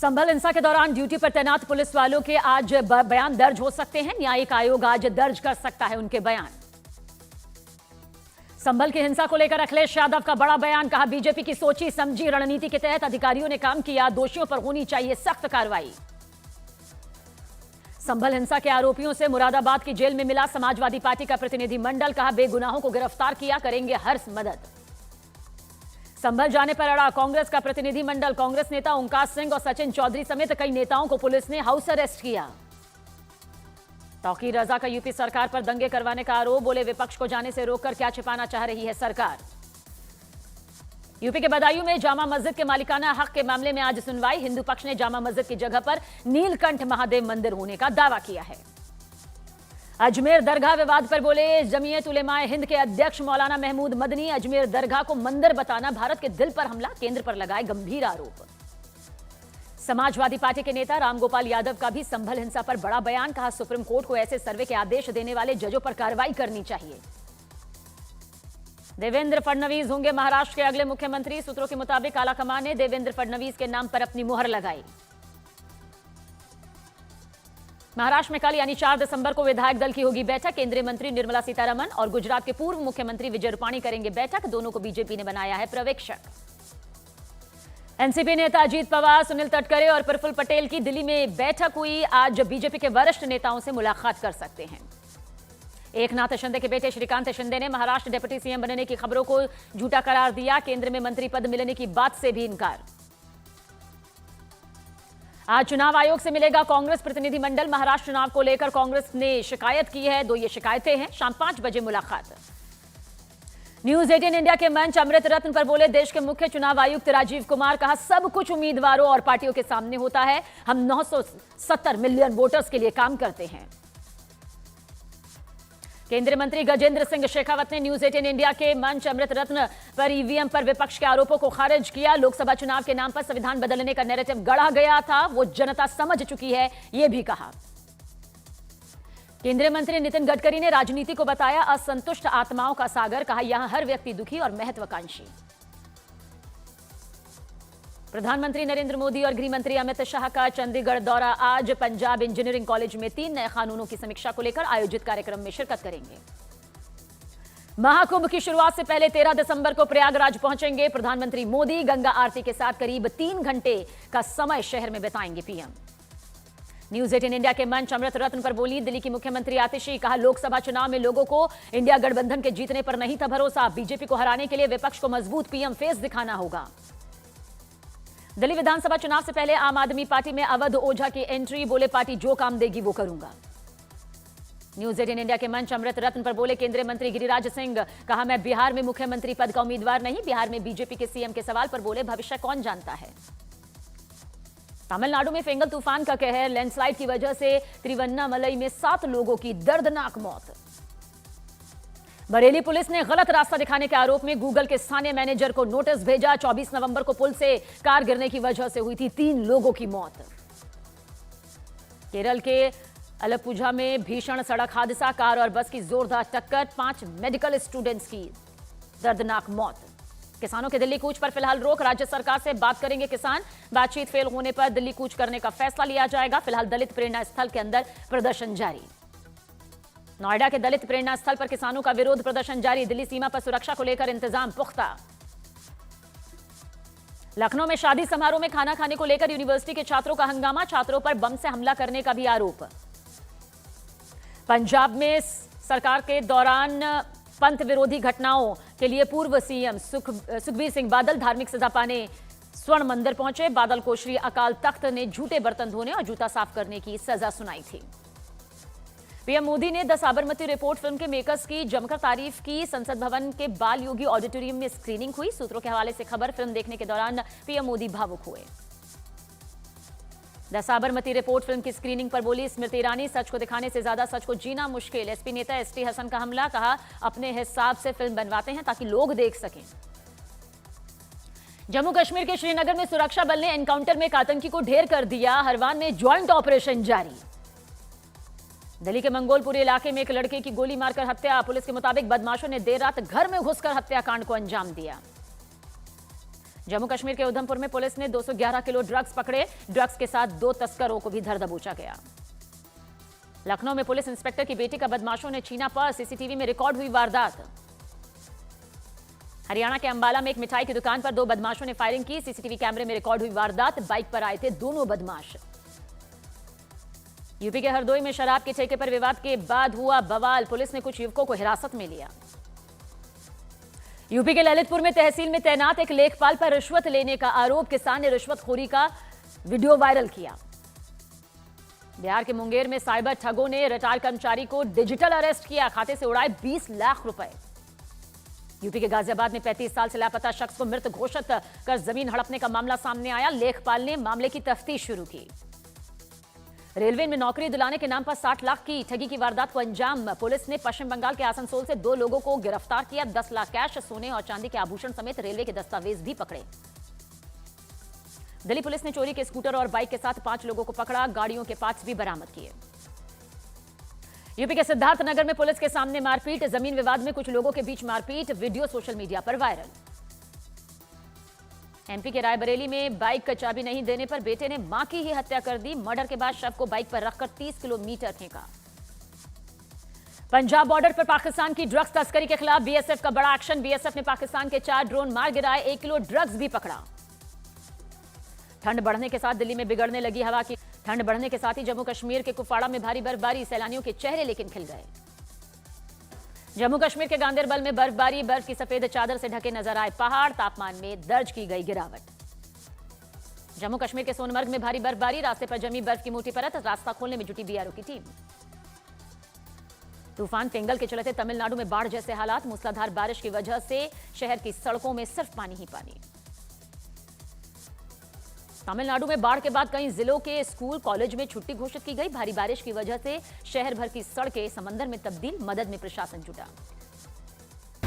संभल हिंसा के दौरान ड्यूटी पर तैनात पुलिस वालों के आज बयान दर्ज हो सकते हैं। न्यायिक आयोग आज दर्ज कर सकता है उनके बयान। संभल की हिंसा को लेकर अखिलेश यादव का बड़ा बयान। कहा, बीजेपी की सोची समझी रणनीति के तहत अधिकारियों ने काम किया, दोषियों पर होनी चाहिए सख्त कार्रवाई। संभल हिंसा के आरोपियों से मुरादाबाद की जेल में मिला समाजवादी पार्टी का प्रतिनिधिमंडल। कहा, बेगुनाहों को गिरफ्तार किया, करेंगे हर मदद। संभल जाने पर अड़ा कांग्रेस का प्रतिनिधिमंडल। कांग्रेस नेता ओंकार सिंह और सचिन चौधरी समेत कई नेताओं को पुलिस ने हाउस अरेस्ट किया। तौकीर रजा का यूपी सरकार पर दंगे करवाने का आरोप। बोले, विपक्ष को जाने से रोककर क्या छिपाना चाह रही है सरकार। यूपी के बदायूं में जामा मस्जिद के मालिकाना हक के मामले में आज सुनवाई। हिंदू पक्ष ने जामा मस्जिद की जगह पर नीलकंठ महादेव मंदिर होने का दावा किया है। अजमेर दरगाह विवाद पर बोले जमीयत उलेमाए हिंद के अध्यक्ष मौलाना महमूद मदनी। अजमेर दरगाह को मंदिर बताना भारत के दिल पर हमला, केंद्र पर लगाए गंभीर आरोप। समाजवादी पार्टी के नेता रामगोपाल यादव का भी संभल हिंसा पर बड़ा बयान। कहा, सुप्रीम कोर्ट को ऐसे सर्वे के आदेश देने वाले जजों पर कार्रवाई करनी चाहिए। देवेंद्र फडणवीस होंगे महाराष्ट्र के अगले मुख्यमंत्री। सूत्रों के मुताबिक आलाकमान ने देवेंद्र फडणवीस के नाम पर अपनी मुहर लगाई। महाराष्ट्र में कल यानी 4 दिसंबर को विधायक दल की होगी बैठक। केंद्रीय मंत्री निर्मला सीतारमण और गुजरात के पूर्व मुख्यमंत्री विजय रूपाणी करेंगे बैठक। दोनों को बीजेपी ने बनाया है पर्यवेक्षक। एनसीपी नेता अजीत पवार, सुनील तटकरे और प्रफुल्ल पटेल की दिल्ली में बैठक हुई। आज बीजेपी के वरिष्ठ नेताओं से मुलाकात कर सकते हैं। एकनाथ शिंदे के बेटे श्रीकांत शिंदे ने महाराष्ट्र डिप्टी सीएम बनने की खबरों को झूठा करार दिया। केंद्र में मंत्री पद मिलने की बात से भी इनकार। आज चुनाव आयोग से मिलेगा कांग्रेस प्रतिनिधिमंडल। महाराष्ट्र चुनाव को लेकर कांग्रेस ने शिकायत की है। 2 ये शिकायतें हैं। शाम 5 बजे मुलाकात। न्यूज 18 इंडिया के मंच अमृत रत्न पर बोले देश के मुख्य चुनाव आयुक्त राजीव कुमार। कहा, सब कुछ उम्मीदवारों और पार्टियों के सामने होता है। हम 970 मिलियन वोटर्स के लिए काम करते हैं। केंद्रीय मंत्री गजेंद्र सिंह शेखावत ने न्यूज 18 इंडिया के मंच अमृत रत्न पर ईवीएम पर विपक्ष के आरोपों को खारिज किया। लोकसभा चुनाव के नाम पर संविधान बदलने का नैरेटिव गढ़ा गया था, वो जनता समझ चुकी है, ये भी कहा। केंद्रीय मंत्री नितिन गडकरी ने राजनीति को बताया असंतुष्ट आत्माओं का सागर। कहा, यहां हर व्यक्ति दुखी और महत्वाकांक्षी। प्रधानमंत्री नरेंद्र मोदी और गृह मंत्री अमित शाह का चंडीगढ़ दौरा। आज पंजाब इंजीनियरिंग कॉलेज में 3 नए कानूनों की समीक्षा को लेकर आयोजित कार्यक्रम में शिरकत करेंगे। महाकुंभ की शुरुआत से पहले 13 दिसंबर को प्रयागराज पहुंचेंगे प्रधानमंत्री मोदी। गंगा आरती के साथ करीब 3 घंटे का समय शहर में बिताएंगे पीएम। न्यूज 18 इंडिया के मंच अमृत रत्न पर बोली दिल्ली की मुख्यमंत्री आतिशी। कहा, लोकसभा चुनाव में लोगों को इंडिया गठबंधन के जीतने पर नहीं था भरोसा। बीजेपी को हराने के लिए विपक्ष को मजबूत पीएम फेस दिखाना होगा। दिल्ली विधानसभा चुनाव से पहले आम आदमी पार्टी में अवध ओझा की एंट्री। बोले, पार्टी जो काम देगी वो करूंगा। न्यूज 18 इंडिया के मंच अमृत रत्न पर बोले केंद्रीय मंत्री गिरिराज सिंह। कहा, मैं बिहार में मुख्यमंत्री पद का उम्मीदवार नहीं। बिहार में बीजेपी के सीएम के सवाल पर बोले, भविष्य कौन जानता है। तमिलनाडु में फेंगल तूफान का कहर। लैंडस्लाइड की वजह से तिरुवन्नामलई में 7 लोगों की दर्दनाक मौत। बरेली पुलिस ने गलत रास्ता दिखाने के आरोप में गूगल के स्थानीय मैनेजर को नोटिस भेजा। 24 नवंबर को पुल से कार गिरने की वजह से हुई थी 3 लोगों की मौत। केरल के अलपुझा में भीषण सड़क हादसा। कार और बस की जोरदार टक्कर, 5 मेडिकल स्टूडेंट्स की दर्दनाक मौत। किसानों के दिल्ली कूच पर फिलहाल रोक। राज्य सरकार से बात करेंगे किसान। बातचीत फेल होने पर दिल्ली कूच करने का फैसला लिया जाएगा। फिलहाल दलित प्रेरणा स्थल के अंदर प्रदर्शन जारी। नोएडा के दलित प्रेरणा स्थल पर किसानों का विरोध प्रदर्शन जारी। दिल्ली सीमा पर सुरक्षा को लेकर इंतजाम पुख्ता। लखनऊ में शादी समारोह में खाना खाने को लेकर यूनिवर्सिटी के छात्रों का हंगामा। छात्रों पर बम से हमला करने का भी आरोप। पंजाब में सरकार के दौरान पंथ विरोधी घटनाओं के लिए पूर्व सीएम सुखबीर सिंह बादल धार्मिक सजा पाने स्वर्ण मंदिर पहुंचे। बादल को श्री अकाल तख्त ने झूठे बर्तन धोने और जूता साफ करने की सजा सुनाई थी। पीएम मोदी ने द साबरमती रिपोर्ट फिल्म के मेकर्स की जमकर तारीफ की। संसद भवन के बाल योगी ऑडिटोरियम में स्क्रीनिंग हुई। सूत्रों के हवाले से खबर, फिल्म देखने के दौरान पीएम मोदी भावुक हुए। द साबरमती रिपोर्ट फिल्म की स्क्रीनिंग पर बोली स्मृति ईरानी, सच को दिखाने से ज्यादा सच को जीना मुश्किल। एसपी नेता एसटी हसन का हमला। कहा, अपने हिसाब से फिल्म बनवाते हैं ताकि लोग देख सकें। जम्मू कश्मीर के श्रीनगर में सुरक्षा बल ने एनकाउंटर में एक आतंकी को ढेर कर दिया। हरवान में ज्वाइंट ऑपरेशन जारी। दिल्ली के मंगोलपुरी इलाके में एक लड़के की गोली मारकर हत्या। पुलिस के मुताबिक बदमाशों ने देर रात घर में घुसकर हत्याकांड को अंजाम दिया। जम्मू कश्मीर के उधमपुर में पुलिस ने 211 किलो ड्रग्स पकड़े। ड्रग्स के साथ 2 तस्करों को भी धर दबोचा गया। लखनऊ में पुलिस इंस्पेक्टर की बेटी का बदमाशों ने छीना पर्स। सीसीटीवी में रिकॉर्ड हुई वारदात। हरियाणा के अंबाला में एक मिठाई की दुकान पर 2 बदमाशों ने फायरिंग की। सीसीटीवी कैमरे में रिकॉर्ड हुई वारदात। बाइक पर आए थे दोनों बदमाश। यूपी के हरदोई में शराब के ठेके पर विवाद के बाद हुआ बवाल। पुलिस ने कुछ युवकों को हिरासत में लिया। यूपी के ललितपुर में तहसील में तैनात एक लेखपाल पर रिश्वत लेने का आरोप। किसान ने रिश्वतखोरी का वीडियो वायरल किया। बिहार के मुंगेर में साइबर ठगों ने रिटायर्ड कर्मचारी को डिजिटल अरेस्ट किया। खाते से उड़ाए 20 लाख रुपए। यूपी के गाजियाबाद में 35 साल से लापता शख्स को मृत घोषित कर जमीन हड़पने का मामला सामने आया। लेखपाल ने मामले की तफ्तीश शुरू की। रेलवे में नौकरी दिलाने के नाम पर 60 लाख की ठगी की वारदात को अंजाम। पुलिस ने पश्चिम बंगाल के आसनसोल से 2 लोगों को गिरफ्तार किया। 10 लाख कैश, सोने और चांदी के आभूषण समेत रेलवे के दस्तावेज भी पकड़े। दिल्ली पुलिस ने चोरी के स्कूटर और बाइक के साथ 5 लोगों को पकड़ा। गाड़ियों के पार्ट्स भी बरामद किए। यूपी के सिद्धार्थनगर में पुलिस के सामने मारपीट। जमीन विवाद में कुछ लोगों के बीच मारपीट। वीडियो सोशल मीडिया पर वायरल। एमपी के रायबरेली में बाइक का चाबी नहीं देने पर बेटे ने मां की ही हत्या कर दी। मर्डर के बाद शव को बाइक पर रखकर 30 किलोमीटर फेंका। पंजाब बॉर्डर पर पाकिस्तान की ड्रग्स तस्करी के खिलाफ बीएसएफ का बड़ा एक्शन। बीएसएफ ने पाकिस्तान के 4 ड्रोन मार गिराए। 1 किलो ड्रग्स भी पकड़ा। ठंड बढ़ने के साथ दिल्ली में बिगड़ने लगी हवा की। ठंड बढ़ने के साथ ही जम्मू कश्मीर के कुपवाड़ा में भारी बर्फबारी। सैलानियों के चेहरे लेकिन खिल गए। जम्मू कश्मीर के गांदेरबल में बर्फबारी। बर्फ की सफेद चादर से ढके नजर आए पहाड़। तापमान में दर्ज की गई गिरावट। जम्मू कश्मीर के सोनमर्ग में भारी बर्फबारी। रास्ते पर जमी बर्फ की मोटी परत। रास्ता खोलने में जुटी बीआरओ की टीम। तूफान पेंगल के चलते तमिलनाडु में बाढ़ जैसे हालात। मूसलाधार बारिश की वजह से शहर की सड़कों में सिर्फ पानी ही पानी। तमिलनाडु में बाढ़ के बाद कई जिलों के स्कूल कॉलेज में छुट्टी घोषित की गई। भारी बारिश की वजह से शहर भर की सड़कें समंदर में तब्दील। मदद में प्रशासन जुटा।